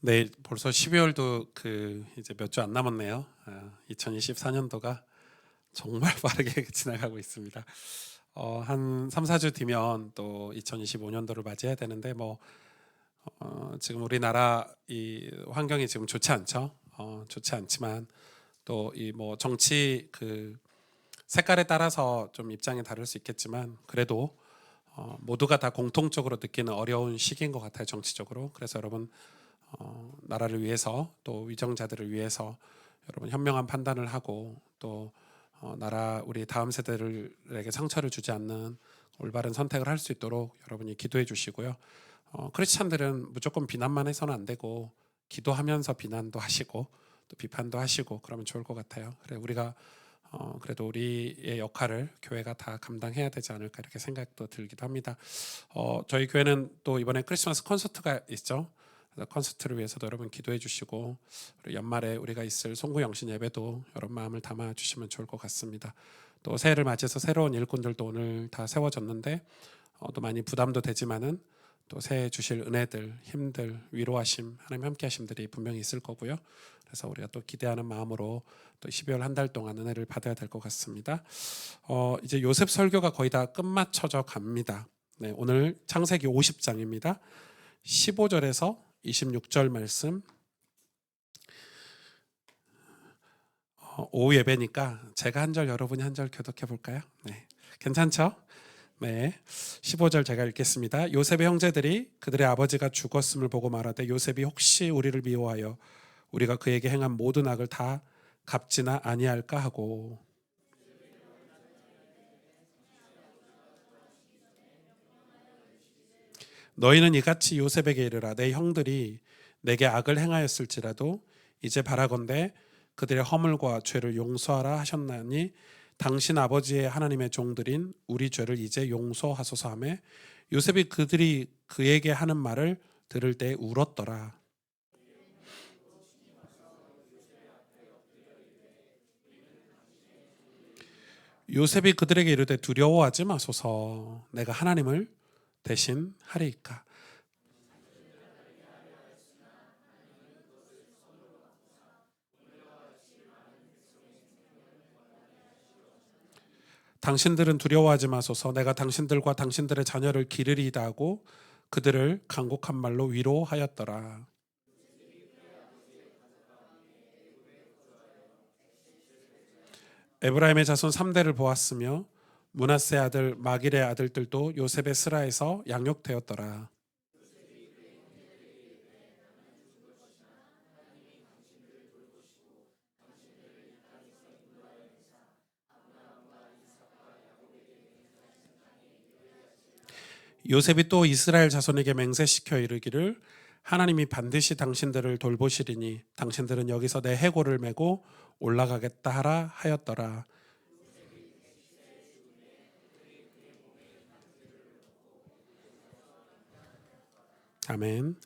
네, 벌써 12월도 이제 몇 주 안 남았네요. 2024년도가 정말 빠르게 지나가고 있습니다. 한 3, 4주 뒤면 또 2025년도를 맞이해야 되는데 지금 우리나라 이 환경이 지금 좋지 않죠. 좋지 않지만 또 이 정치 색깔에 따라서 좀 입장이 다를 수 있겠지만 그래도 모두가 다 공통적으로 느끼는 어려운 시기인 것 같아요, 정치적으로. 그래서 여러분 나라를 위해서 또 위정자들을 위해서 여러분 현명한 판단을 하고 또 나라 우리 다음 세대들에게 상처를 주지 않는 올바른 선택을 할 수 있도록 여러분이 기도해 주시고요. 크리스찬들은 무조건 비난만 해서는 안 되고 기도하면서 비난도 하시고 또 비판도 하시고 그러면 좋을 것 같아요. 그래 우리가 그래도 우리의 역할을 교회가 다 감당해야 되지 않을까 이렇게 생각도 들기도 합니다. 저희 교회는 또 이번에 크리스마스 콘서트가 있죠. 그래서 콘서트를 위해서도 여러분 기도해 주시고 연말에 우리가 있을 송구영신 예배도 여러분 마음을 담아 주시면 좋을 것 같습니다. 또 새해를 맞이해서 새로운 일꾼들도 오늘 다 세워졌는데 또 많이 부담도 되지만은 또 새해 주실 은혜들, 힘들, 위로하심, 하나님 함께하심들이 분명히 있을 거고요. 그래서 우리가 또 기대하는 마음으로 또 12월 한 달 동안 은혜를 받아야 될 것 같습니다. 이제 요셉 설교가 거의 다 끝마쳐져 갑니다. 네, 오늘 창세기 50장입니다. 15절에서 26절 말씀. 오후 예배니까 제가 한 절 여러분이 한 절 교독해 볼까요? 네, 괜찮죠? 네, 15절 제가 읽겠습니다. 요셉의 형제들이 그들의 아버지가 죽었음을 보고 말하되 요셉이 혹시 우리를 미워하여 우리가 그에게 행한 모든 악을 다 갚지나 아니할까 하고 너희는 이같이 요셉에게 이르라 내 형들이 내게 악을 행하였을지라도 이제 바라건대 그들의 허물과 죄를 용서하라 하셨나니 당신 아버지의 하나님의 종들인 우리 죄를 이제 용서하소서 하며 요셉이 그들이 그에게 하는 말을 들을 때 울었더라. 요셉이 그들에게 이르되 두려워하지 마소서 내가 하나님을 대신 하리이까. 당신들은 두려워하지 마소서 내가 당신들과 당신들의 자녀를 기르리이다 하고 그들을 간곡한 말로 위로하였더라. 에브라임의 자손 3대를 보았으며 므낫세 아들 마길의 아들들도 요셉의 스라에서 양육되었더라. 요셉이 또 이스라엘 자손에게 맹세시켜 이르기를 하나님이 반드시 당신들을 돌보시리니 당신들은 여기서 내 해골을 메고 올라가겠다 하라 하였더라. 아멘.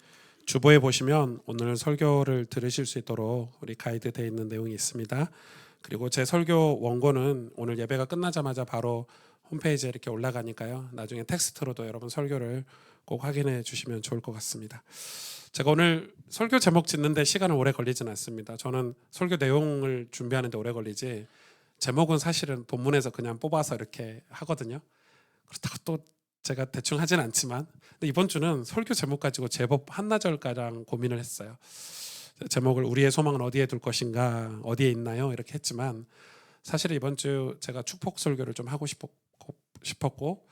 주보에 보시면 오늘 설교를 들으실 수 있도록 우리 가이드 되어 있는 내용이 있습니다. 그리고 제 설교 원고는 오늘 예배가 끝나자마자 바로 홈페이지에 이렇게 올라가니까요. 나중에 텍스트로도 여러분 설교를 꼭 확인해 주시면 좋을 것 같습니다. 제가 오늘 설교 제목 짓는데 시간은 오래 걸리진 않습니다. 저는 설교 내용을 준비하는데 오래 걸리지 제목은 사실은 본문에서 그냥 뽑아서 이렇게 하거든요. 그렇다고 또 제가 대충 하진 않지만 근데 이번 주는 설교 제목 가지고 제법 한나절가량 고민을 했어요. 제목을 우리의 소망은 어디에 둘 것인가 어디에 있나요? 이렇게 했지만 사실 이번 주 제가 축복 설교를 좀 하고 싶었고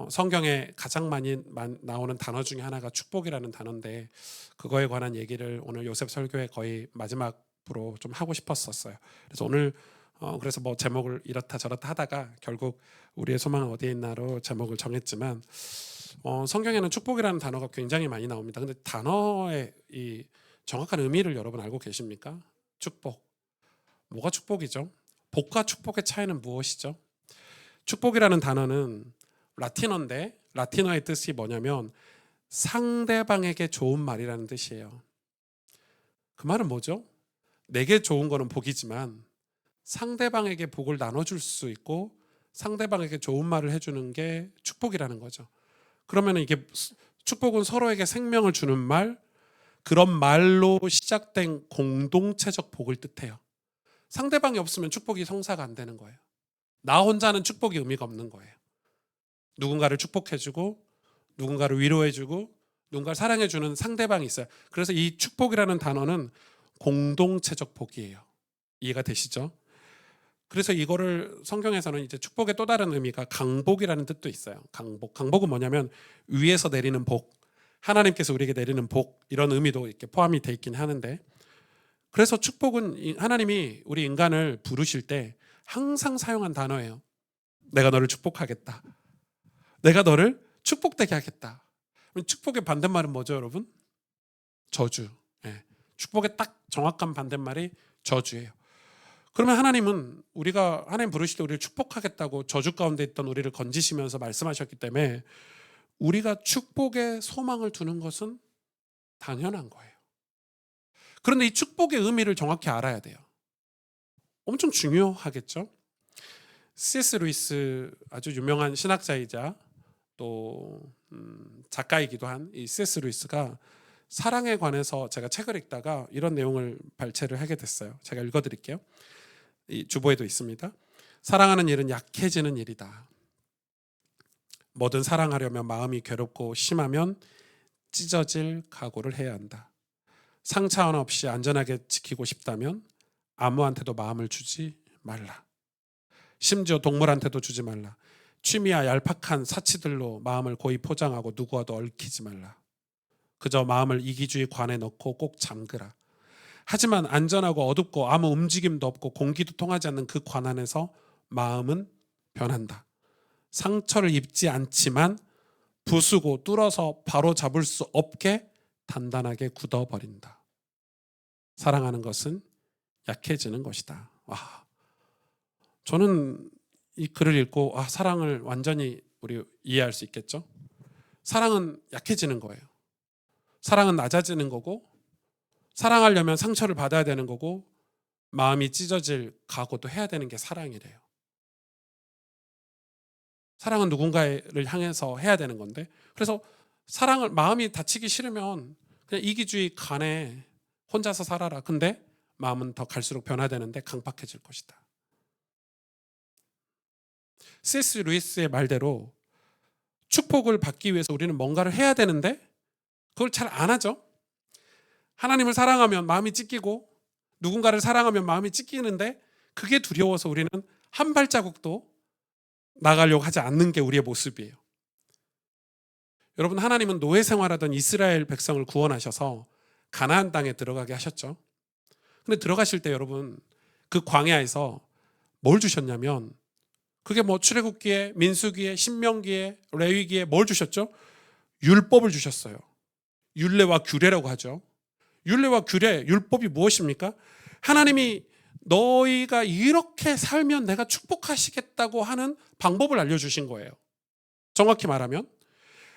성경에 가장 많이 나오는 단어 중에 하나가 축복이라는 단어인데 그거에 관한 얘기를 오늘 요셉 설교의 거의 마지막으로 좀 하고 싶었었어요. 그래서 오늘 그래서 제목을 이렇다 저렇다 하다가 결국 우리의 소망은 어디에 있나로 제목을 정했지만 성경에는 축복이라는 단어가 굉장히 많이 나옵니다. 근데 단어의 이 정확한 의미를 여러분 알고 계십니까? 축복. 뭐가 축복이죠? 복과 축복의 차이는 무엇이죠? 축복이라는 단어는 라틴어인데 라틴어의 뜻이 뭐냐면 상대방에게 좋은 말이라는 뜻이에요. 그 말은 뭐죠? 내게 좋은 거는 복이지만 상대방에게 복을 나눠줄 수 있고 상대방에게 좋은 말을 해주는 게 축복이라는 거죠. 그러면 이게 축복은 서로에게 생명을 주는 말, 그런 말로 시작된 공동체적 복을 뜻해요. 상대방이 없으면 축복이 성사가 안 되는 거예요. 나 혼자는 축복이 의미가 없는 거예요. 누군가를 축복해주고 누군가를 위로해주고 누군가를 사랑해주는 상대방이 있어요. 그래서 이 축복이라는 단어는 공동체적 복이에요. 이해가 되시죠? 그래서 이거를 성경에서는 이제 축복의 또 다른 의미가 강복이라는 뜻도 있어요. 강복. 강복은 뭐냐면 위에서 내리는 복, 하나님께서 우리에게 내리는 복, 이런 의미도 이렇게 포함이 돼 있긴 하는데, 그래서 축복은 하나님이 우리 인간을 부르실 때 항상 사용한 단어예요. 내가 너를 축복하겠다. 내가 너를 축복되게 하겠다. 축복의 반대말은 뭐죠, 여러분? 저주. 예. 축복의 딱 정확한 반대말이 저주예요. 그러면 하나님은 우리가 하나님 부르실 때 우리를 축복하겠다고 저주 가운데 있던 우리를 건지시면서 말씀하셨기 때문에 우리가 축복의 소망을 두는 것은 당연한 거예요. 그런데 이 축복의 의미를 정확히 알아야 돼요. 엄청 중요하겠죠? C.S. 루이스, 아주 유명한 신학자이자 또 작가이기도 한 이 C.S. 루이스가 사랑에 관해서 제가 책을 읽다가 이런 내용을 발췌를 하게 됐어요. 제가 읽어드릴게요. 이 주보에도 있습니다. 사랑하는 일은 약해지는 일이다. 뭐든 사랑하려면 마음이 괴롭고 심하면 찢어질 각오를 해야 한다. 상처 하나 없이 안전하게 지키고 싶다면 아무한테도 마음을 주지 말라. 심지어 동물한테도 주지 말라. 취미와 얄팍한 사치들로 마음을 고이 포장하고 누구와도 얽히지 말라. 그저 마음을 이기주의 관에 넣고 꼭 잠그라. 하지만 안전하고 어둡고 아무 움직임도 없고 공기도 통하지 않는 그 관 안에서 마음은 변한다. 상처를 입지 않지만 부수고 뚫어서 바로 잡을 수 없게 단단하게 굳어버린다. 사랑하는 것은 약해지는 것이다. 와, 저는 이 글을 읽고 사랑을 완전히 우리 이해할 수 있겠죠? 사랑은 약해지는 거예요. 사랑은 낮아지는 거고, 사랑하려면 상처를 받아야 되는 거고, 마음이 찢어질 각오도 해야 되는 게 사랑이래요. 사랑은 누군가를 향해서 해야 되는 건데, 그래서 사랑을 마음이 다치기 싫으면 그냥 이기주의 간에 혼자서 살아라. 근데 마음은 더 갈수록 변화되는데 강팍해질 것이다. C.S. 루이스의 말대로 축복을 받기 위해서 우리는 뭔가를 해야 되는데 그걸 잘 안 하죠. 하나님을 사랑하면 마음이 찢기고 누군가를 사랑하면 마음이 찢기는데 그게 두려워서 우리는 한 발자국도 나가려고 하지 않는 게 우리의 모습이에요. 여러분, 하나님은 노예 생활하던 이스라엘 백성을 구원하셔서 가나안 땅에 들어가게 하셨죠. 근데 들어가실 때 여러분 그 광야에서 뭘 주셨냐면, 그게 뭐 출애굽기에 민수기에 신명기에 레위기에 뭘 주셨죠? 율법을 주셨어요. 율례와 규례라고 하죠. 율례와 규례, 율법이 무엇입니까? 하나님이 너희가 이렇게 살면 내가 축복하시겠다고 하는 방법을 알려주신 거예요. 정확히 말하면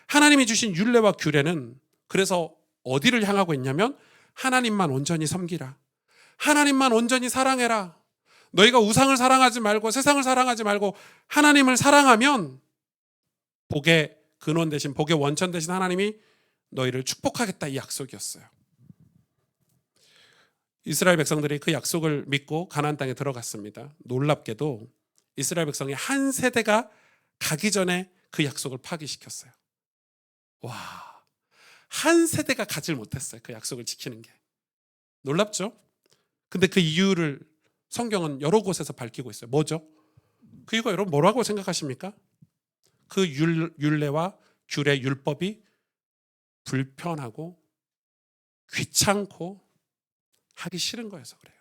하나님이 주신 율례와 규례는 그래서 어디를 향하고 있냐면 하나님만 온전히 섬기라. 하나님만 온전히 사랑해라. 너희가 우상을 사랑하지 말고 세상을 사랑하지 말고 하나님을 사랑하면 복의 근원 대신 복의 원천 대신 하나님이 너희를 축복하겠다, 이 약속이었어요. 이스라엘 백성들이 그 약속을 믿고 가나안 땅에 들어갔습니다. 놀랍게도 이스라엘 백성의 한 세대가 가기 전에 그 약속을 파기시켰어요. 와, 한 세대가 가질 못했어요. 그 약속을 지키는 게. 놀랍죠? 근데 그 이유를 성경은 여러 곳에서 밝히고 있어요. 뭐죠? 그 이유가 여러분 뭐라고 생각하십니까? 그 율례와 규례, 율법이 불편하고 귀찮고 하기 싫은 거여서 그래요.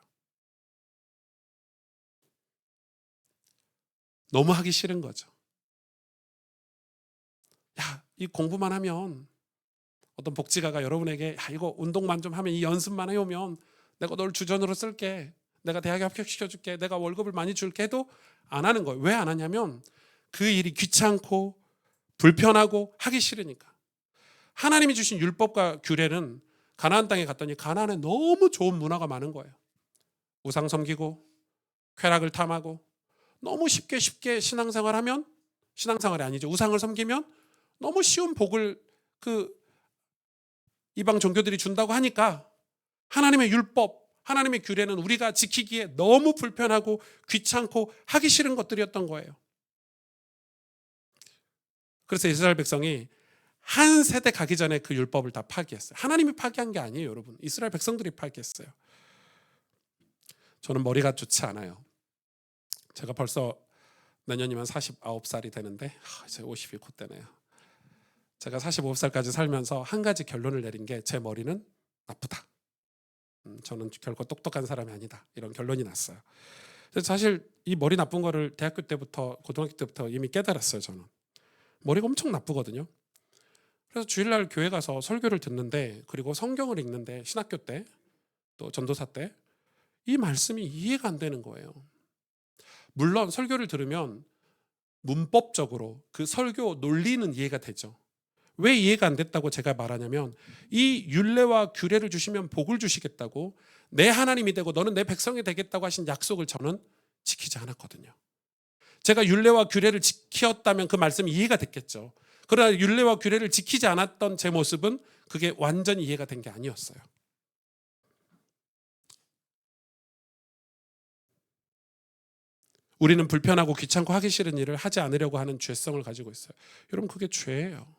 너무 하기 싫은 거죠. 야, 이 공부만 하면, 어떤 복지가가 여러분에게 이거 운동만 좀 하면, 이 연습만 해오면 내가 널 주전으로 쓸게, 내가 대학에 합격시켜줄게, 내가 월급을 많이 줄게 해도 안 하는 거예요. 왜 안 하냐면 그 일이 귀찮고 불편하고 하기 싫으니까. 하나님이 주신 율법과 규례는 가나안 땅에 갔더니 가나안에 너무 좋은 문화가 많은 거예요. 우상 섬기고 쾌락을 탐하고 너무 쉽게 신앙생활하면, 신앙생활이 아니죠, 우상을 섬기면 너무 쉬운 복을, 그 이방 종교들이 준다고 하니까 하나님의 율법, 하나님의 규례는 우리가 지키기에 너무 불편하고 귀찮고 하기 싫은 것들이었던 거예요. 그래서 이스라엘 백성이 한 세대 가기 전에 그 율법을 다 파기했어요. 하나님이 파기한 게 아니에요, 여러분. 이스라엘 백성들이 파기했어요. 저는 머리가 좋지 않아요. 제가 벌써 내년이면 49살이 되는데 이제 50이 곧 되네요. 제가 45살까지 살면서 한 가지 결론을 내린 게 제 머리는 나쁘다. 저는 결코 똑똑한 사람이 아니다. 이런 결론이 났어요. 사실 이 머리 나쁜 거를 대학교 때부터 고등학교 때부터 이미 깨달았어요. 저는 머리가 엄청 나쁘거든요. 그래서 주일날 교회 가서 설교를 듣는데, 그리고 성경을 읽는데, 신학교 때 또 전도사 때 이 말씀이 이해가 안 되는 거예요. 물론 설교를 들으면 문법적으로 그 설교 논리는 이해가 되죠. 왜 이해가 안 됐다고 제가 말하냐면, 이 율례와 규례를 주시면 복을 주시겠다고, 내 하나님이 되고 너는 내 백성이 되겠다고 하신 약속을 저는 지키지 않았거든요. 제가 율례와 규례를 지켰다면 그 말씀이 이해가 됐겠죠. 그러나 율례와 규례를 지키지 않았던 제 모습은 그게 완전히 이해가 된 게 아니었어요. 우리는 불편하고 귀찮고 하기 싫은 일을 하지 않으려고 하는 죄성을 가지고 있어요. 여러분, 그게 죄예요.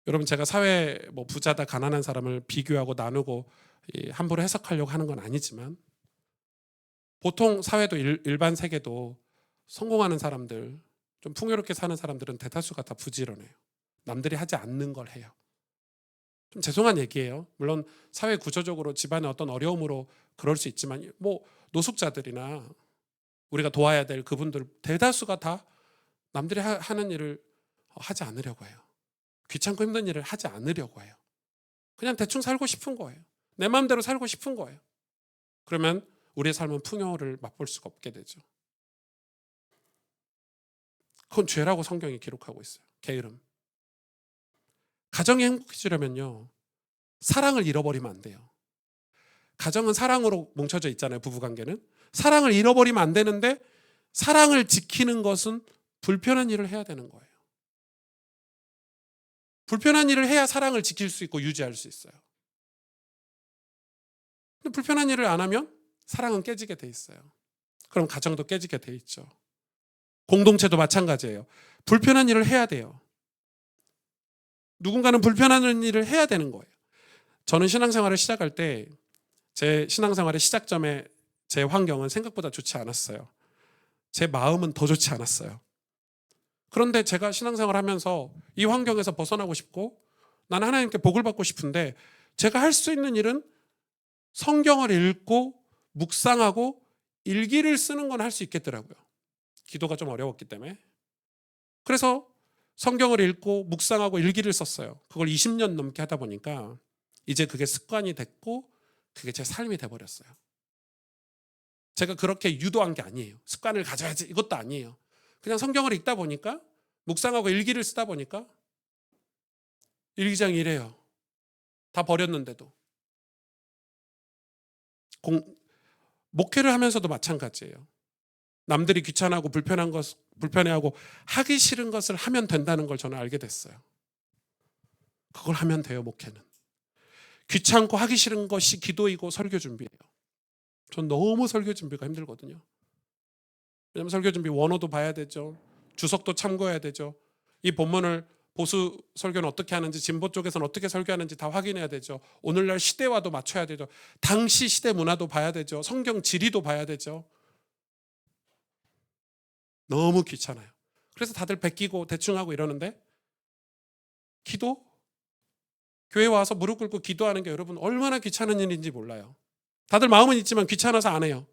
여러분, 제가 사회 부자다 가난한 사람을 비교하고 나누고 함부로 해석하려고 하는 건 아니지만, 보통 사회도 일반 세계도 성공하는 사람들, 좀 풍요롭게 사는 사람들은 대다수가 다 부지런해요. 남들이 하지 않는 걸 해요. 좀 죄송한 얘기예요. 물론 사회 구조적으로 집안의 어떤 어려움으로 그럴 수 있지만, 노숙자들이나 우리가 도와야 될 그분들 대다수가 다 남들이 하는 일을 하지 않으려고 해요. 귀찮고 힘든 일을 하지 않으려고 해요. 그냥 대충 살고 싶은 거예요. 내 마음대로 살고 싶은 거예요. 그러면 우리의 삶은 풍요를 맛볼 수가 없게 되죠. 그건 죄라고 성경이 기록하고 있어요. 게으름. 가정이 행복해지려면요, 사랑을 잃어버리면 안 돼요. 가정은 사랑으로 뭉쳐져 있잖아요. 부부관계는 사랑을 잃어버리면 안 되는데, 사랑을 지키는 것은 불편한 일을 해야 되는 거예요. 불편한 일을 해야 사랑을 지킬 수 있고 유지할 수 있어요. 근데 불편한 일을 안 하면 사랑은 깨지게 돼 있어요. 그럼 가정도 깨지게 돼 있죠. 공동체도 마찬가지예요. 불편한 일을 해야 돼요. 누군가는 불편한 일을 해야 되는 거예요. 저는 신앙생활을 시작할 때 제 신앙생활의 시작점에 제 환경은 생각보다 좋지 않았어요. 제 마음은 더 좋지 않았어요. 그런데 제가 신앙생활을 하면서 이 환경에서 벗어나고 싶고, 나는 하나님께 복을 받고 싶은데, 제가 할 수 있는 일은 성경을 읽고 묵상하고 일기를 쓰는 건 할 수 있겠더라고요. 기도가 좀 어려웠기 때문에. 그래서 성경을 읽고 묵상하고 일기를 썼어요. 그걸 20년 넘게 하다 보니까 이제 그게 습관이 됐고, 그게 제 삶이 돼버렸어요. 제가 그렇게 유도한 게 아니에요. 습관을 가져야지 이것도 아니에요. 그냥 성경을 읽다 보니까, 묵상하고 일기를 쓰다 보니까 일기장이 이래요. 다 버렸는데도. 목회를 하면서도 마찬가지예요. 남들이 귀찮아하고 불편해하고 하기 싫은 것을 하면 된다는 걸 저는 알게 됐어요. 그걸 하면 돼요, 목회는. 귀찮고 하기 싫은 것이 기도이고 설교 준비예요. 전 너무 설교 준비가 힘들거든요. 왜냐하면 설교 준비 원어도 봐야 되죠. 주석도 참고해야 되죠. 이 본문을 보수 설교는 어떻게 하는지, 진보 쪽에서는 어떻게 설교하는지 다 확인해야 되죠. 오늘날 시대와도 맞춰야 되죠. 당시 시대 문화도 봐야 되죠. 성경 지리도 봐야 되죠. 너무 귀찮아요. 그래서 다들 베끼고 대충 하고 이러는데, 기도? 교회 와서 무릎 꿇고 기도하는 게 여러분 얼마나 귀찮은 일인지 몰라요. 다들 마음은 있지만 귀찮아서 안 해요.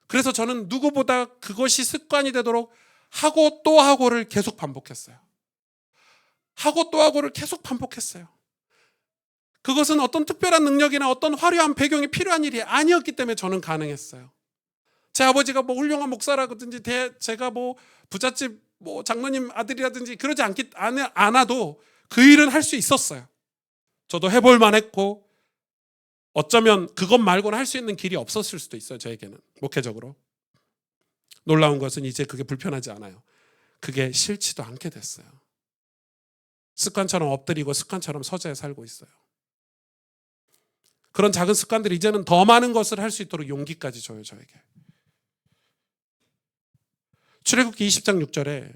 그래서 저는 누구보다 그것이 습관이 되도록 하고 또 하고를 계속 반복했어요. 하고 또 하고를 계속 반복했어요. 그것은 어떤 특별한 능력이나 어떤 화려한 배경이 필요한 일이 아니었기 때문에 저는 가능했어요. 제 아버지가 훌륭한 목사라든지, 제가 부잣집 장로님 아들이라든지 그러지 않아도 그 일은 할 수 있었어요. 저도 해볼 만했고, 어쩌면 그것 말고는 할 수 있는 길이 없었을 수도 있어요. 저에게는 목회적으로. 놀라운 것은 이제 그게 불편하지 않아요. 그게 싫지도 않게 됐어요. 습관처럼 엎드리고 습관처럼 서재에 살고 있어요. 그런 작은 습관들이 이제는 더 많은 것을 할 수 있도록 용기까지 줘요, 저에게. 출애굽기 20장 6절에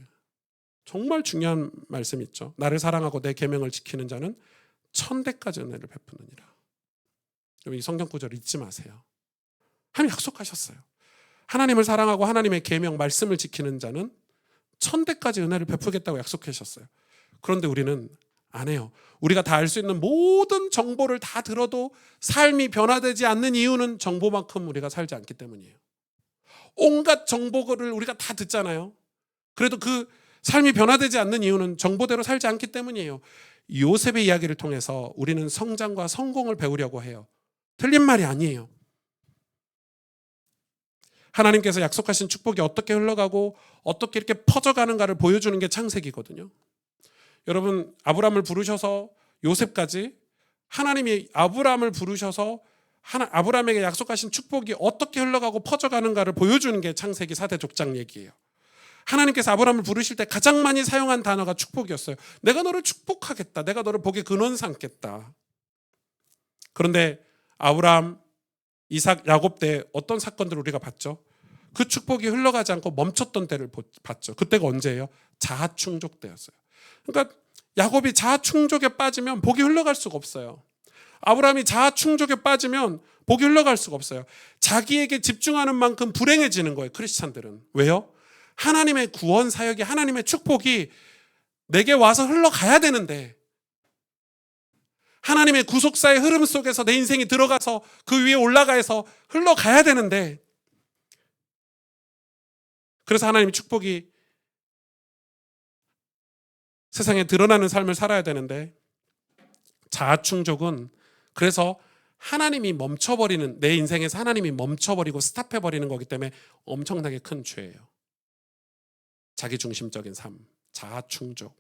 정말 중요한 말씀이 있죠. 나를 사랑하고 내 계명을 지키는 자는 천대까지 은혜를 베푸느니라. 이 성경 구절 잊지 마세요. 하나님 약속하셨어요. 하나님을 사랑하고 하나님의 계명 말씀을 지키는 자는 천대까지 은혜를 베푸겠다고 약속하셨어요. 그런데 우리는 안 해요. 우리가 다 알 수 있는 모든 정보를 다 들어도 삶이 변화되지 않는 이유는 정보만큼 우리가 살지 않기 때문이에요. 온갖 정보를 우리가 다 듣잖아요. 그래도 그 삶이 변화되지 않는 이유는 정보대로 살지 않기 때문이에요. 요셉의 이야기를 통해서 우리는 성장과 성공을 배우려고 해요. 틀린 말이 아니에요. 하나님께서 약속하신 축복이 어떻게 흘러가고 어떻게 이렇게 퍼져가는가를 보여주는 게 창세기거든요. 여러분, 아브람을 부르셔서 요셉까지 하나님이 아브람을 부르셔서 아브람에게 약속하신 축복이 어떻게 흘러가고 퍼져가는가를 보여주는 게 창세기 4대 족장 얘기예요. 하나님께서 아브람을 부르실 때 가장 많이 사용한 단어가 축복이었어요. 내가 너를 축복하겠다. 내가 너를 복의 근원 삼겠다. 그런데 아브람, 이삭, 야곱 때 어떤 사건들을 우리가 봤죠? 그 축복이 흘러가지 않고 멈췄던 때를 봤죠. 그때가 언제예요? 자아충족 때였어요. 그러니까 야곱이 자아충족에 빠지면 복이 흘러갈 수가 없어요. 아브라함이 자아충족에 빠지면 복이 흘러갈 수가 없어요. 자기에게 집중하는 만큼 불행해지는 거예요, 크리스찬들은. 왜요? 하나님의 구원 사역이, 하나님의 축복이 내게 와서 흘러가야 되는데, 하나님의 구속사의 흐름 속에서 내 인생이 들어가서 그 위에 올라가서 흘러가야 되는데, 그래서 하나님의 축복이 세상에 드러나는 삶을 살아야 되는데, 자아충족은 그래서 하나님이 멈춰버리는, 내 인생에서 하나님이 멈춰버리고 스탑해버리는 거기 때문에 엄청나게 큰 죄예요. 자기중심적인 삶, 자아충족.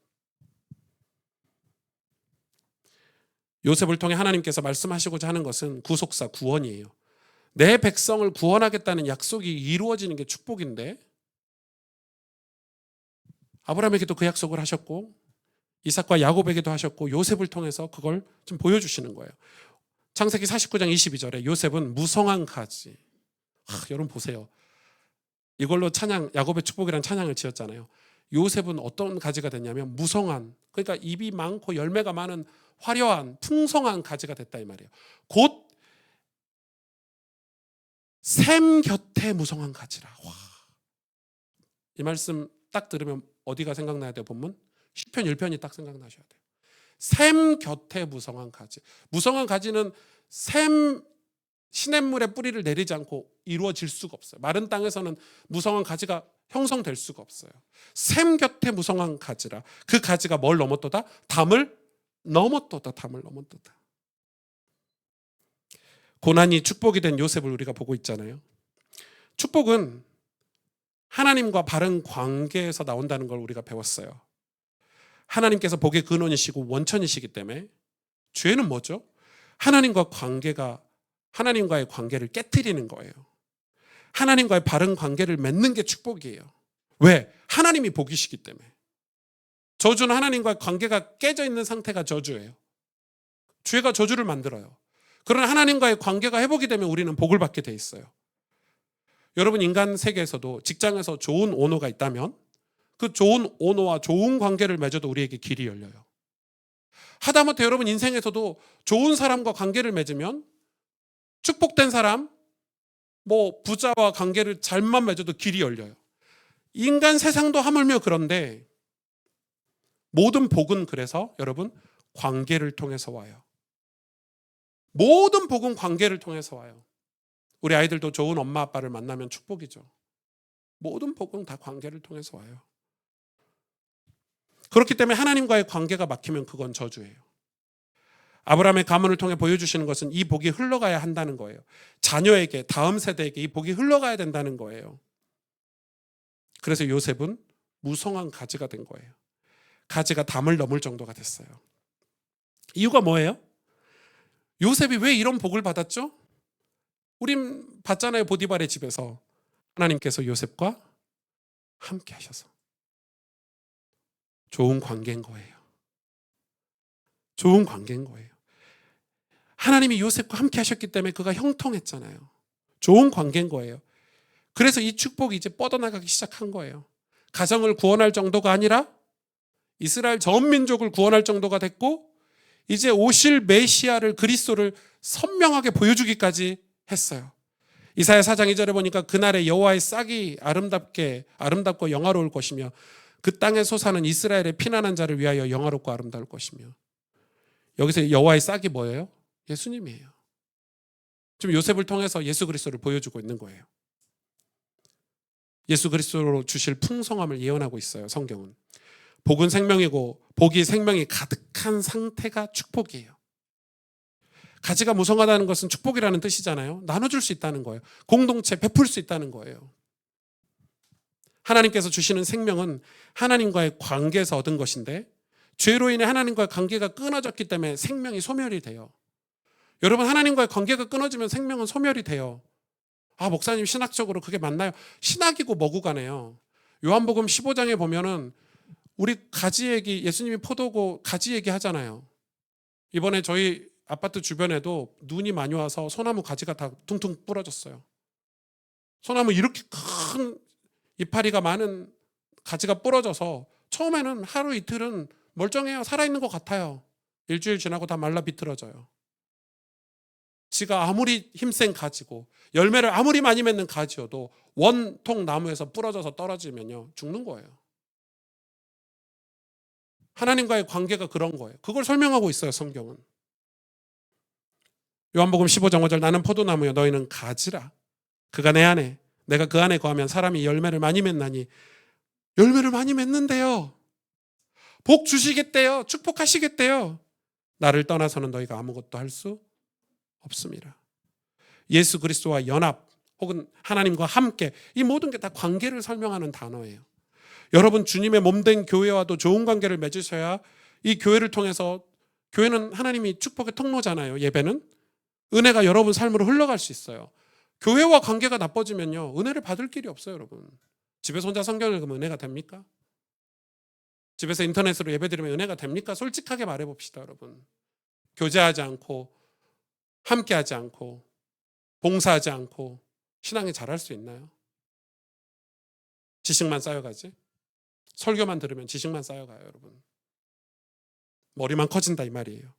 요셉을 통해 하나님께서 말씀하시고자 하는 것은 구속사, 구원이에요. 내 백성을 구원하겠다는 약속이 이루어지는 게 축복인데, 아브라함에게도 그 약속을 하셨고 이삭과 야곱에게도 하셨고 요셉을 통해서 그걸 좀 보여주시는 거예요. 창세기 49장 22절에 요셉은 무성한 가지. 여러분 보세요. 이걸로 찬양, 야곱의 축복이라는 찬양을 지었잖아요. 요셉은 어떤 가지가 됐냐면 무성한, 그러니까 입이 많고 열매가 많은 화려한 풍성한 가지가 됐다 이 말이에요. 곧 샘 곁에 무성한 가지라. 이 말씀 딱 들으면 어디가 생각나야 돼요? 본문? 시편 1편이 딱 생각나셔야 돼요. 샘 곁에 무성한 가지. 무성한 가지는 샘 시냇물에 뿌리를 내리지 않고 이루어질 수가 없어요. 마른 땅에서는 무성한 가지가 형성될 수가 없어요. 샘 곁에 무성한 가지라. 그 가지가 뭘 넘었도다? 담을 넘었도다. 담을 넘었도다. 고난이 축복이 된 요셉을 우리가 보고 있잖아요. 축복은 하나님과 바른 관계에서 나온다는 걸 우리가 배웠어요. 하나님께서 복의 근원이시고 원천이시기 때문에 죄는 뭐죠? 하나님과의 관계를 깨트리는 거예요. 하나님과의 바른 관계를 맺는 게 축복이에요. 왜? 하나님이 복이시기 때문에. 저주는 하나님과의 관계가 깨져 있는 상태가 저주예요. 죄가 저주를 만들어요. 그러나 하나님과의 관계가 회복이 되면 우리는 복을 받게 돼 있어요. 여러분, 인간 세계에서도 직장에서 좋은 오너가 있다면 그 좋은 오너와 좋은 관계를 맺어도 우리에게 길이 열려요. 하다못해 여러분 인생에서도 좋은 사람과 관계를 맺으면 축복된 사람, 부자와 관계를 잘만 맺어도 길이 열려요. 인간 세상도 하물며 그런데 모든 복은 그래서 여러분 관계를 통해서 와요. 모든 복은 관계를 통해서 와요. 우리 아이들도 좋은 엄마 아빠를 만나면 축복이죠. 모든 복은 다 관계를 통해서 와요. 그렇기 때문에 하나님과의 관계가 막히면 그건 저주예요. 아브라함의 가문을 통해 보여주시는 것은 이 복이 흘러가야 한다는 거예요. 자녀에게, 다음 세대에게 이 복이 흘러가야 된다는 거예요. 그래서 요셉은 무성한 가지가 된 거예요. 가지가 담을 넘을 정도가 됐어요. 이유가 뭐예요? 요셉이 왜 이런 복을 받았죠? 우린 봤잖아요. 보디발의 집에서 하나님께서 요셉과 함께 하셔서 좋은 관계인 거예요. 좋은 관계인 거예요. 하나님이 요셉과 함께 하셨기 때문에 그가 형통했잖아요. 좋은 관계인 거예요. 그래서 이 축복이 이제 뻗어나가기 시작한 거예요. 가정을 구원할 정도가 아니라 이스라엘 전 민족을 구원할 정도가 됐고, 이제 오실 메시아를, 그리스도를 선명하게 보여주기까지 했어요. 이사야 4장 2절에 보니까 그날에 여호와의 싹이 아름답고 영화로울 것이며 그 땅에 솟아는 이스라엘의 피난한 자를 위하여 영화롭고 아름다울 것이며. 여기서 여호와의 싹이 뭐예요? 예수님이에요. 지금 요셉을 통해서 예수 그리스도를 보여주고 있는 거예요. 예수 그리스도로 주실 풍성함을 예언하고 있어요. 성경은. 복은 생명이고 복이 생명이 가득한 상태가 축복이에요. 가지가 무성하다는 것은 축복이라는 뜻이잖아요. 나눠줄 수 있다는 거예요. 공동체 베풀 수 있다는 거예요. 하나님께서 주시는 생명은 하나님과의 관계에서 얻은 것인데, 죄로 인해 하나님과의 관계가 끊어졌기 때문에 생명이 소멸이 돼요. 여러분, 하나님과의 관계가 끊어지면 생명은 소멸이 돼요. 아, 목사님 신학적으로 그게 맞나요? 신학이고 뭐고 가네요. 요한복음 15장에 보면은 우리 가지 얘기, 예수님이 포도고 가지 얘기 하잖아요. 이번에 저희 아파트 주변에도 눈이 많이 와서 소나무 가지가 다 퉁퉁 부러졌어요. 소나무 이렇게 큰 이파리가 많은 가지가 부러져서 처음에는 하루 이틀은 멀쩡해요. 살아있는 것 같아요. 일주일 지나고 다 말라 비틀어져요. 지가 아무리 힘센 가지고 열매를 아무리 많이 맺는 가지여도 원통 나무에서 부러져서 떨어지면요, 죽는 거예요. 하나님과의 관계가 그런 거예요. 그걸 설명하고 있어요, 성경은. 요한복음 15장 5절, 나는 포도나무요 너희는 가지라. 그가 내 안에 내가 그 안에 거하면 사람이 열매를 많이 맺나니. 열매를 많이 맺는데요, 복 주시겠대요. 축복하시겠대요. 나를 떠나서는 너희가 아무것도 할 수 없습니다. 예수 그리스도와 연합 혹은 하나님과 함께, 이 모든 게 다 관계를 설명하는 단어예요. 여러분, 주님의 몸된 교회와도 좋은 관계를 맺으셔야 이 교회를 통해서, 교회는 하나님이 축복의 통로잖아요. 예배는 은혜가 여러분 삶으로 흘러갈 수 있어요. 교회와 관계가 나빠지면요, 은혜를 받을 길이 없어요. 여러분, 집에서 혼자 성경을 읽으면 은혜가 됩니까? 집에서 인터넷으로 예배드리면 은혜가 됩니까? 솔직하게 말해봅시다. 여러분, 교제하지 않고 함께하지 않고 봉사하지 않고 신앙이 자랄 수 있나요? 지식만 쌓여가지. 설교만 들으면 지식만 쌓여가요. 여러분, 머리만 커진다 이 말이에요.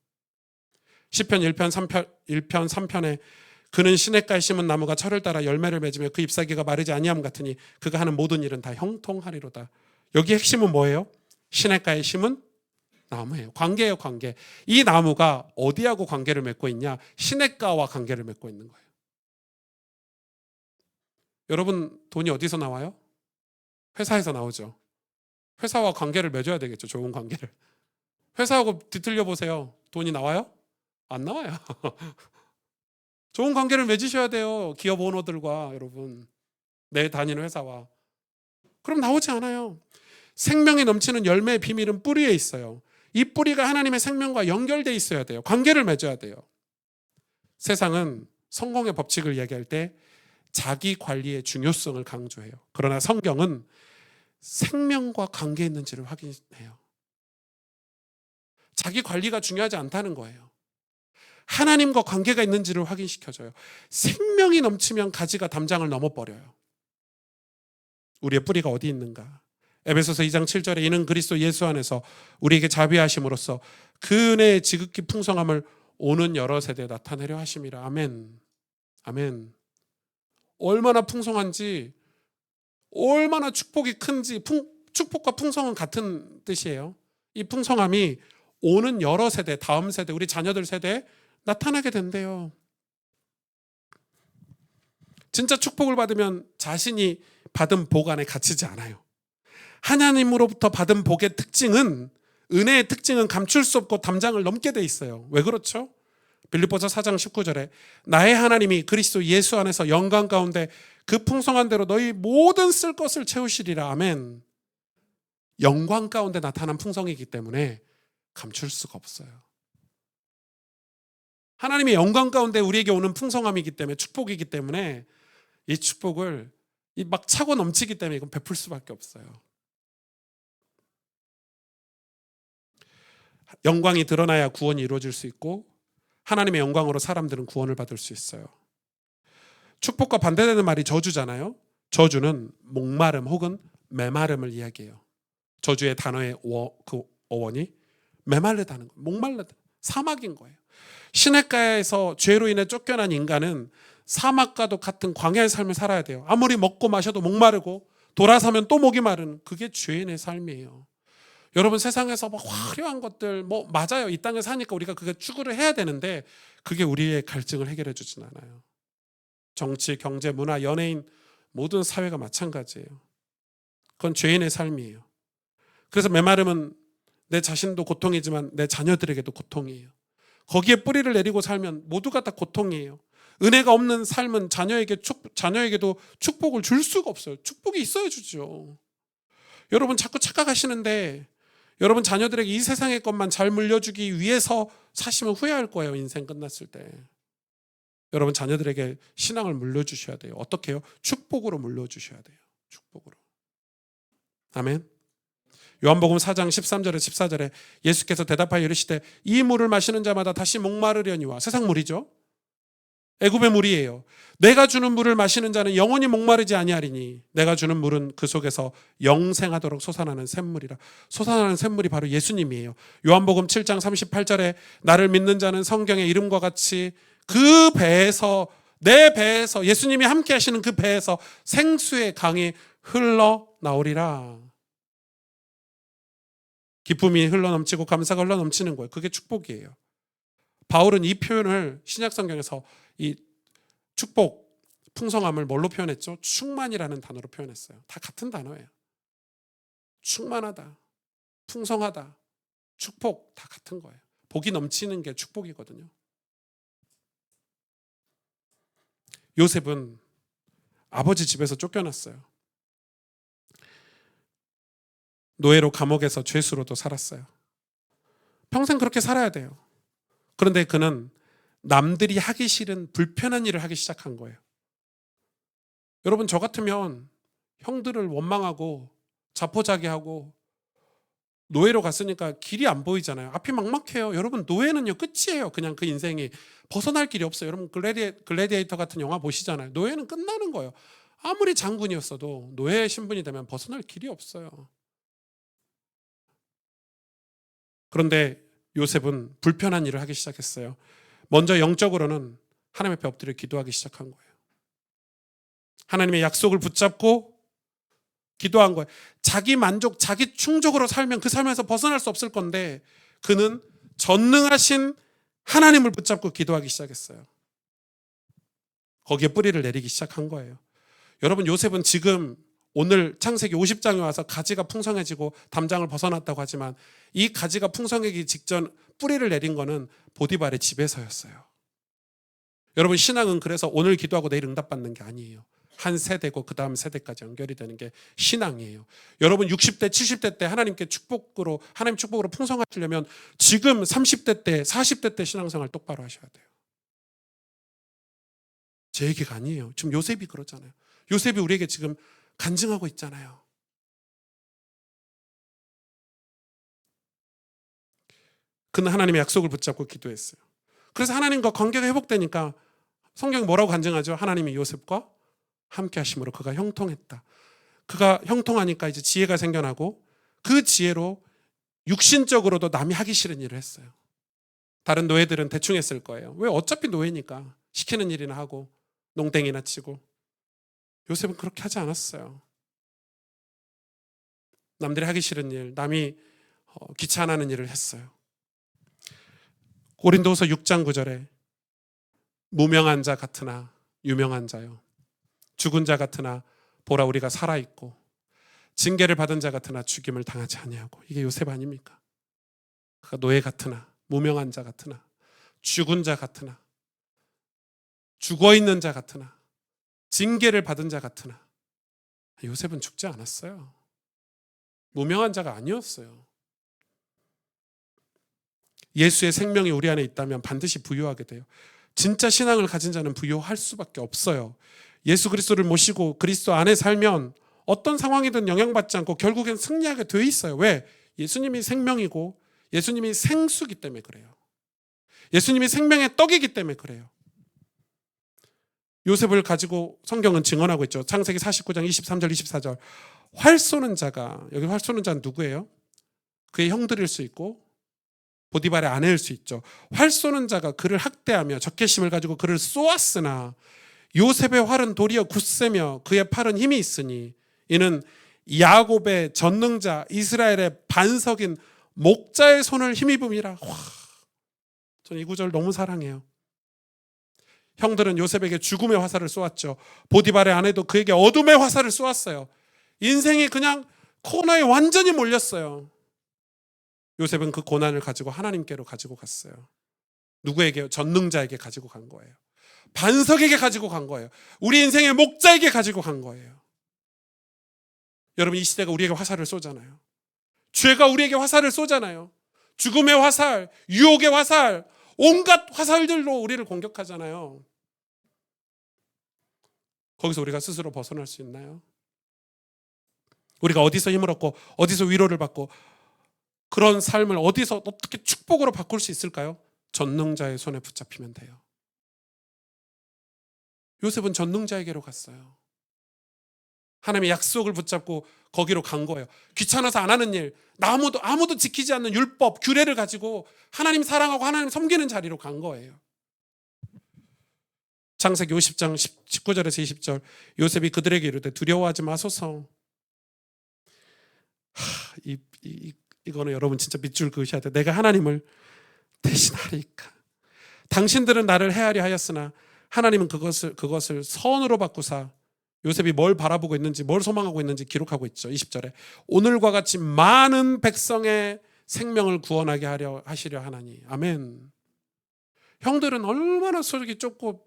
시편 1편 3편에 그는 시냇가에 심은 나무가 철을 따라 열매를 맺으며 그 잎사귀가 마르지 아니함 같으니 그가 하는 모든 일은 다 형통하리로다. 여기 핵심은 뭐예요? 시냇가에 심은 나무예요. 관계예요, 관계. 이 나무가 어디하고 관계를 맺고 있냐? 시냇가와 관계를 맺고 있는 거예요. 여러분, 돈이 어디서 나와요? 회사에서 나오죠. 회사와 관계를 맺어야 되겠죠. 좋은 관계를. 회사하고 뒤틀려 보세요. 돈이 나와요? 안 나와요. 좋은 관계를 맺으셔야 돼요. 기업 오너들과, 여러분, 내 다니는 회사와. 그럼 나오지 않아요. 생명이 넘치는 열매의 비밀은 뿌리에 있어요. 이 뿌리가 하나님의 생명과 연결돼 있어야 돼요. 관계를 맺어야 돼요. 세상은 성공의 법칙을 얘기할 때 자기 관리의 중요성을 강조해요. 그러나 성경은 생명과 관계 있는지를 확인해요. 자기 관리가 중요하지 않다는 거예요. 하나님과 관계가 있는지를 확인시켜줘요. 생명이 넘치면 가지가 담장을 넘어버려요. 우리의 뿌리가 어디 있는가? 에베소서 2장 7절에 이는 그리스도 예수 안에서 우리에게 자비하심으로써 그 은혜의 지극히 풍성함을 오는 여러 세대에 나타내려 하심이라. 아멘. 아멘. 얼마나 풍성한지, 얼마나 축복이 큰지. 축복과 풍성은 같은 뜻이에요. 이 풍성함이 오는 여러 세대, 다음 세대, 우리 자녀들 세대에 나타나게 된대요. 진짜 축복을 받으면 자신이 받은 복 안에 갇히지 않아요. 하나님으로부터 받은 복의 특징은, 은혜의 특징은 감출 수 없고 담장을 넘게 돼 있어요. 왜 그렇죠? 빌립보서 4장 19절에 나의 하나님이 그리스도 예수 안에서 영광 가운데 그 풍성한 대로 너희 모든 쓸 것을 채우시리라. 아멘. 영광 가운데 나타난 풍성이기 때문에 감출 수가 없어요. 하나님의 영광 가운데 우리에게 오는 풍성함이기 때문에, 축복이기 때문에 이 축복을 막 차고 넘치기 때문에 이건 베풀 수밖에 없어요. 영광이 드러나야 구원이 이루어질 수 있고 하나님의 영광으로 사람들은 구원을 받을 수 있어요. 축복과 반대되는 말이 저주잖아요. 저주는 목마름 혹은 메마름을 이야기해요. 저주의 단어의 그 어원이 메말르다는 거예요. 목말르다. 사막인 거예요. 시냇가에서 죄로 인해 쫓겨난 인간은 사막과도 같은 광야의 삶을 살아야 돼요. 아무리 먹고 마셔도 목마르고 돌아서면 또 목이 마른, 그게 죄인의 삶이에요. 여러분, 세상에서 뭐 화려한 것들 맞아요. 이 땅에 사니까 우리가 그게 추구를 해야 되는데 그게 우리의 갈증을 해결해 주진 않아요. 정치, 경제, 문화, 연예인 모든 사회가 마찬가지예요. 그건 죄인의 삶이에요. 그래서 메마름은 내 자신도 고통이지만 내 자녀들에게도 고통이에요. 거기에 뿌리를 내리고 살면 모두가 다 고통이에요. 은혜가 없는 삶은 자녀에게도 축복을 줄 수가 없어요. 축복이 있어야 주죠. 여러분 자꾸 착각하시는데 여러분 자녀들에게 이 세상의 것만 잘 물려주기 위해서 사시면 후회할 거예요. 인생 끝났을 때. 여러분 자녀들에게 신앙을 물려주셔야 돼요. 어떻게 해요? 축복으로 물려주셔야 돼요. 축복으로. 아멘. 요한복음 4장 13절에 14절에 예수께서 대답하여 이르시되 이 물을 마시는 자마다 다시 목마르려니와, 세상 물이죠. 애굽의 물이에요. 내가 주는 물을 마시는 자는 영원히 목마르지 아니하리니 내가 주는 물은 그 속에서 영생하도록 솟아나는 샘물이라. 솟아나는 샘물이 바로 예수님이에요. 요한복음 7장 38절에 나를 믿는 자는 성경의 이름과 같이 그 배에서, 내 배에서, 예수님이 함께 하시는 그 배에서 생수의 강이 흘러나오리라. 기쁨이 흘러넘치고 감사가 흘러넘치는 거예요. 그게 축복이에요. 바울은 이 표현을 신약성경에서 이 축복, 풍성함을 뭘로 표현했죠? 충만이라는 단어로 표현했어요. 다 같은 단어예요. 충만하다, 풍성하다, 축복 다 같은 거예요. 복이 넘치는 게 축복이거든요. 요셉은 아버지 집에서 쫓겨났어요. 노예로 감옥에서 죄수로도 살았어요. 평생 그렇게 살아야 돼요. 그런데 그는 남들이 하기 싫은 불편한 일을 하기 시작한 거예요. 여러분, 저 같으면 형들을 원망하고 자포자기하고 노예로 갔으니까 길이 안 보이잖아요. 앞이 막막해요. 여러분, 노예는요 끝이에요. 그냥 그 인생이 벗어날 길이 없어요. 여러분, 글래디에이터 같은 영화 보시잖아요. 노예는 끝나는 거예요. 아무리 장군이었어도 노예 신분이 되면 벗어날 길이 없어요. 그런데 요셉은 불편한 일을 하기 시작했어요. 먼저 영적으로는 하나님 앞에 엎드려 기도하기 시작한 거예요. 하나님의 약속을 붙잡고 기도한 거예요. 자기 만족, 자기 충족으로 살면 그 삶에서 벗어날 수 없을 건데 그는 전능하신 하나님을 붙잡고 기도하기 시작했어요. 거기에 뿌리를 내리기 시작한 거예요. 여러분, 요셉은 지금 오늘 창세기 50장에 와서 가지가 풍성해지고 담장을 벗어났다고 하지만 이 가지가 풍성해지기 직전 뿌리를 내린 거는 보디발의 집에서였어요. 여러분, 신앙은 그래서 오늘 기도하고 내일 응답받는 게 아니에요. 한 세대고 그 다음 세대까지 연결이 되는 게 신앙이에요. 여러분 60대 70대 때 하나님 축복으로 풍성하시려면 지금 30대 때 40대 때 신앙생활 똑바로 하셔야 돼요. 제 얘기가 아니에요. 지금 요셉이 그러잖아요. 요셉이 우리에게 지금 간증하고 있잖아요. 그는 하나님의 약속을 붙잡고 기도했어요. 그래서 하나님과 관계가 회복되니까 성경이 뭐라고 간증하죠? 하나님이 요셉과 함께 하심으로 그가 형통했다. 그가 형통하니까 이제 지혜가 생겨나고 그 지혜로 육신적으로도 남이 하기 싫은 일을 했어요. 다른 노예들은 대충 했을 거예요. 왜? 어차피 노예니까 시키는 일이나 하고 농땡이나 치고. 요셉은 그렇게 하지 않았어요. 남들이 하기 싫은 일, 남이 귀찮아하는 일을 했어요. 고린도후서 6장 9절에 무명한 자 같으나 유명한 자요, 죽은 자 같으나 보라 우리가 살아있고 징계를 받은 자 같으나 죽임을 당하지 아니하고. 이게 요셉 아닙니까? 그가 노예 같으나 무명한 자 같으나 죽은 자 같으나 죽어있는 자 같으나 징계를 받은 자 같으나. 요셉은 죽지 않았어요. 무명한 자가 아니었어요. 예수의 생명이 우리 안에 있다면 반드시 부유하게 돼요. 진짜 신앙을 가진 자는 부유할 수밖에 없어요. 예수 그리스도를 모시고 그리스도 안에 살면 어떤 상황이든 영향받지 않고 결국엔 승리하게 돼 있어요. 왜? 예수님이 생명이고 예수님이 생수기 때문에 그래요. 예수님이 생명의 떡이기 때문에 그래요. 요셉을 가지고 성경은 증언하고 있죠. 창세기 49장 23절 24절. 활 쏘는 자가, 여기 활 쏘는 자는 누구예요? 그의 형들일 수 있고 보디발의 아내일 수 있죠. 활 쏘는 자가 그를 학대하며 적개심을 가지고 그를 쏘았으나 요셉의 활은 도리어 굳세며 그의 팔은 힘이 있으니 이는 야곱의 전능자 이스라엘의 반석인 목자의 손을 힘입음이라. 와, 저는 이 구절 너무 사랑해요. 형들은 요셉에게 죽음의 화살을 쏘았죠. 보디발의 아내도 그에게 어둠의 화살을 쏘았어요. 인생이 그냥 코너에 완전히 몰렸어요. 요셉은 그 고난을 가지고 하나님께로 가지고 갔어요. 누구에게? 전능자에게 가지고 간 거예요. 반석에게 가지고 간 거예요. 우리 인생의 목자에게 가지고 간 거예요. 여러분, 이 시대가 우리에게 화살을 쏘잖아요. 죄가 우리에게 화살을 쏘잖아요. 죽음의 화살, 유혹의 화살, 온갖 화살들로 우리를 공격하잖아요. 거기서 우리가 스스로 벗어날 수 있나요? 우리가 어디서 힘을 얻고 어디서 위로를 받고 그런 삶을 어디서 어떻게 축복으로 바꿀 수 있을까요? 전능자의 손에 붙잡히면 돼요. 요셉은 전능자에게로 갔어요. 하나님의 약속을 붙잡고 거기로 간 거예요. 귀찮아서 안 하는 일, 아무도 지키지 않는 율법, 규례를 가지고 하나님 사랑하고 하나님 섬기는 자리로 간 거예요. 창세기 50장 19절에서 20절. 요셉이 그들에게 이르되 두려워하지 마소서. 이거는 여러분 진짜 밑줄 그으셔야 돼요. 내가 하나님을 대신하리까. 당신들은 나를 해하려 하였으나 하나님은 그것을 선으로 바꾸사. 요셉이 뭘 바라보고 있는지, 뭘 소망하고 있는지 기록하고 있죠. 20절에 오늘과 같이 많은 백성의 생명을 구원하게 하시려 하나니. 아멘. 형들은 얼마나 속이 좁고,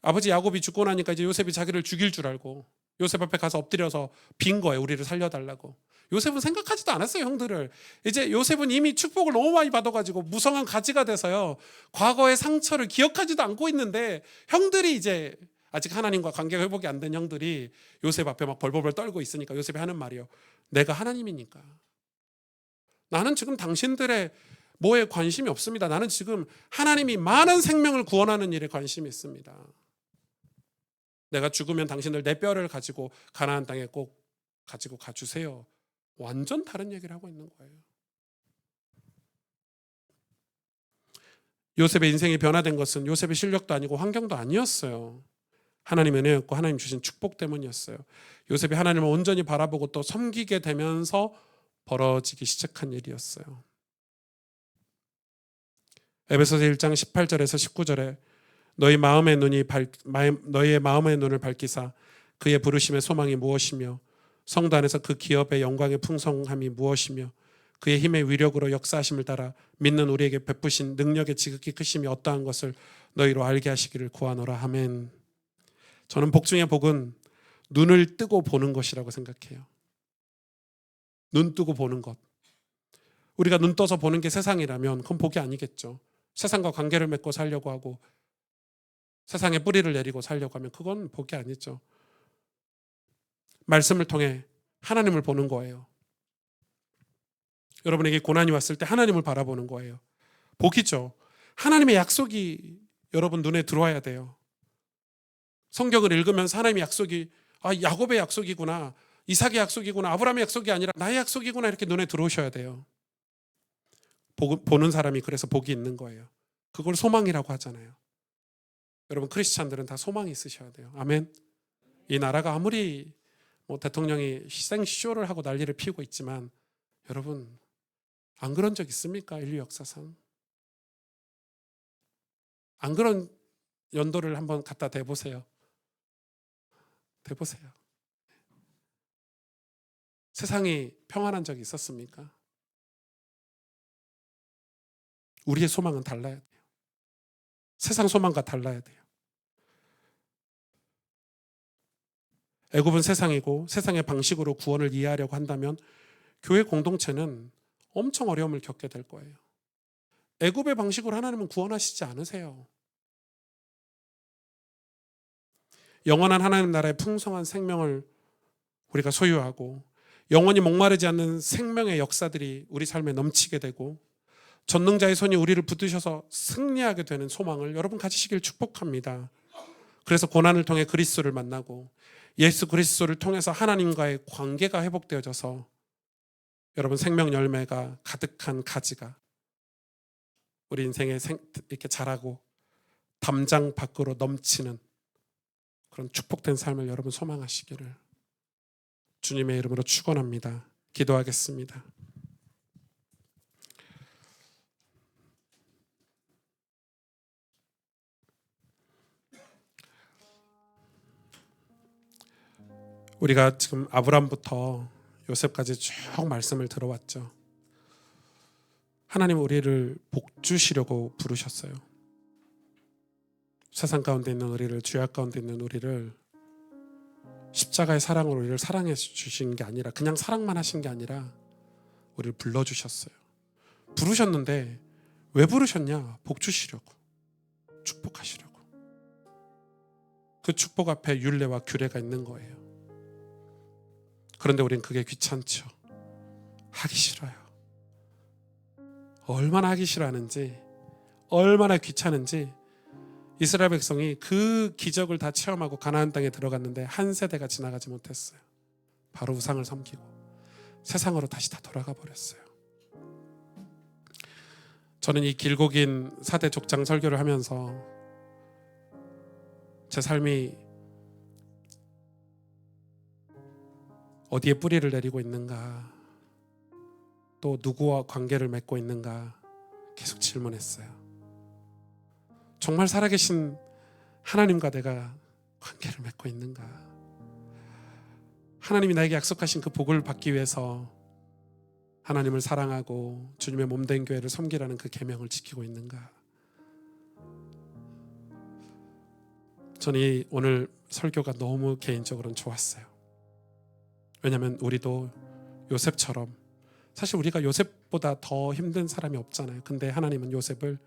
아버지 야곱이 죽고 나니까 이제 요셉이 자기를 죽일 줄 알고 요셉 앞에 가서 엎드려서 빈 거예요. 우리를 살려달라고. 요셉은 생각하지도 않았어요, 형들을. 이제 요셉은 이미 축복을 너무 많이 받아가지고 무성한 가지가 돼서요, 과거의 상처를 기억하지도 않고 있는데, 형들이 이제 아직 하나님과 관계가 회복이 안 된 형들이 요셉 앞에 막 벌벌벌 떨고 있으니까 요셉이 하는 말이요, 내가 하나님이니까 나는 지금 당신들의 뭐에 관심이 없습니다. 나는 지금 하나님이 많은 생명을 구원하는 일에 관심이 있습니다. 내가 죽으면 당신들 내 뼈를 가지고 가나안 땅에 꼭 가지고 가주세요. 완전 다른 얘기를 하고 있는 거예요. 요셉의 인생이 변화된 것은 요셉의 실력도 아니고 환경도 아니었어요. 하나님의 은혜였고 하나님 주신 축복 때문이었어요. 요셉이 하나님을 온전히 바라보고 또 섬기게 되면서 벌어지기 시작한 일이었어요. 에베소서 1장 18절에서 19절에 너희의 마음의 눈을 밝히사 그의 부르심의 소망이 무엇이며 성도 안에서 그 기업의 영광의 풍성함이 무엇이며 그의 힘의 위력으로 역사하심을 따라 믿는 우리에게 베푸신 능력의 지극히 크심이 어떠한 것을 너희로 알게 하시기를 구하노라. 아멘. 저는 복 중에 복은 눈을 뜨고 보는 것이라고 생각해요. 눈 뜨고 보는 것. 우리가 눈 떠서 보는 게 세상이라면 그건 복이 아니겠죠. 세상과 관계를 맺고 살려고 하고 세상에 뿌리를 내리고 살려고 하면 그건 복이 아니죠. 말씀을 통해 하나님을 보는 거예요. 여러분에게 고난이 왔을 때 하나님을 바라보는 거예요. 복이죠. 하나님의 약속이 여러분 눈에 들어와야 돼요. 성경을 읽으면서 하나님의 약속이 야곱의 약속이구나, 이삭의 약속이구나, 아브라함의 약속이 아니라 나의 약속이구나, 이렇게 눈에 들어오셔야 돼요. 보는 사람이 그래서 복이 있는 거예요. 그걸 소망이라고 하잖아요. 여러분, 크리스찬들은 다 소망이 있으셔야 돼요. 아멘. 이 나라가 아무리 대통령이 희생쇼를 하고 난리를 피우고 있지만 여러분, 안 그런 적 있습니까? 인류 역사상 안 그런 연도를 한번 갖다 대보세요. 세상이 평안한 적이 있었습니까? 우리의 소망은 달라야 돼요. 세상 소망과 달라야 돼요. 애굽은 세상이고 세상의 방식으로 구원을 이해하려고 한다면 교회 공동체는 엄청 어려움을 겪게 될 거예요. 애굽의 방식으로 하나님은 구원하시지 않으세요. 영원한 하나님 나라의 풍성한 생명을 우리가 소유하고 영원히 목마르지 않는 생명의 역사들이 우리 삶에 넘치게 되고 전능자의 손이 우리를 붙드셔서 승리하게 되는 소망을 여러분 가지시길 축복합니다. 그래서 고난을 통해 그리스도를 만나고 예수 그리스도를 통해서 하나님과의 관계가 회복되어져서 여러분 생명 열매가 가득한 가지가 우리 인생에 이렇게 자라고 담장 밖으로 넘치는 그런 축복된 삶을 여러분 소망하시기를 주님의 이름으로 축원합니다. 기도하겠습니다. 우리가 지금 아브람부터 요셉까지 쭉 말씀을 들어왔죠. 하나님 우리를 복주시려고 부르셨어요. 세상 가운데 있는 우리를, 죄악 가운데 있는 우리를 십자가의 사랑으로 우리를 사랑해 주신 게 아니라 그냥 사랑만 하신 게 아니라 우리를 불러주셨어요. 부르셨는데 왜 부르셨냐? 복주시려고, 축복하시려고. 그 축복 앞에 율례와 규례가 있는 거예요. 그런데 우린 그게 귀찮죠. 하기 싫어요. 얼마나 하기 싫어하는지, 얼마나 귀찮은지 이스라엘 백성이 그 기적을 다 체험하고 가나안 땅에 들어갔는데 한 세대가 지나가지 못했어요. 바로 우상을 섬기고 세상으로 다시 다 돌아가 버렸어요. 저는 이 길고 긴 4대 족장 설교를 하면서 제 삶이 어디에 뿌리를 내리고 있는가, 또 누구와 관계를 맺고 있는가 계속 질문했어요. 정말 살아계신 하나님과 내가 관계를 맺고 있는가? 하나님이 나에게 약속하신 그 복을 받기 위해서 하나님을 사랑하고 주님의 몸된 교회를 섬기라는 그 계명을 지키고 있는가? 저는 오늘 설교가 너무 개인적으로는 좋았어요. 왜냐하면 우리도 요셉처럼, 사실 우리가 요셉보다 더 힘든 사람이 없잖아요. 근데 하나님은 요셉을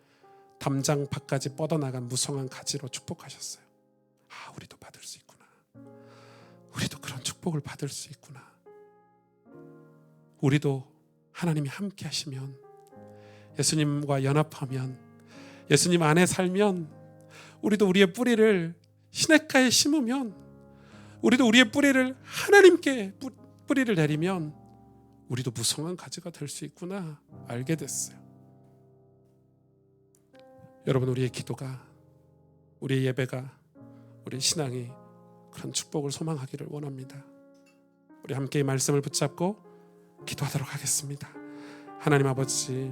담장 밖까지 뻗어나간 무성한 가지로 축복하셨어요. 아, 우리도 받을 수 있구나. 우리도 그런 축복을 받을 수 있구나. 우리도 하나님이 함께 하시면, 예수님과 연합하면, 예수님 안에 살면, 우리도 우리의 뿌리를 시냇가에 심으면, 우리도 우리의 뿌리를 하나님께 뿌리를 내리면 우리도 무성한 가지가 될 수 있구나 알게 됐어요. 여러분, 우리의 기도가, 우리의 예배가, 우리 신앙이 그런 축복을 소망하기를 원합니다. 우리 함께 이 말씀을 붙잡고 기도하도록 하겠습니다. 하나님 아버지,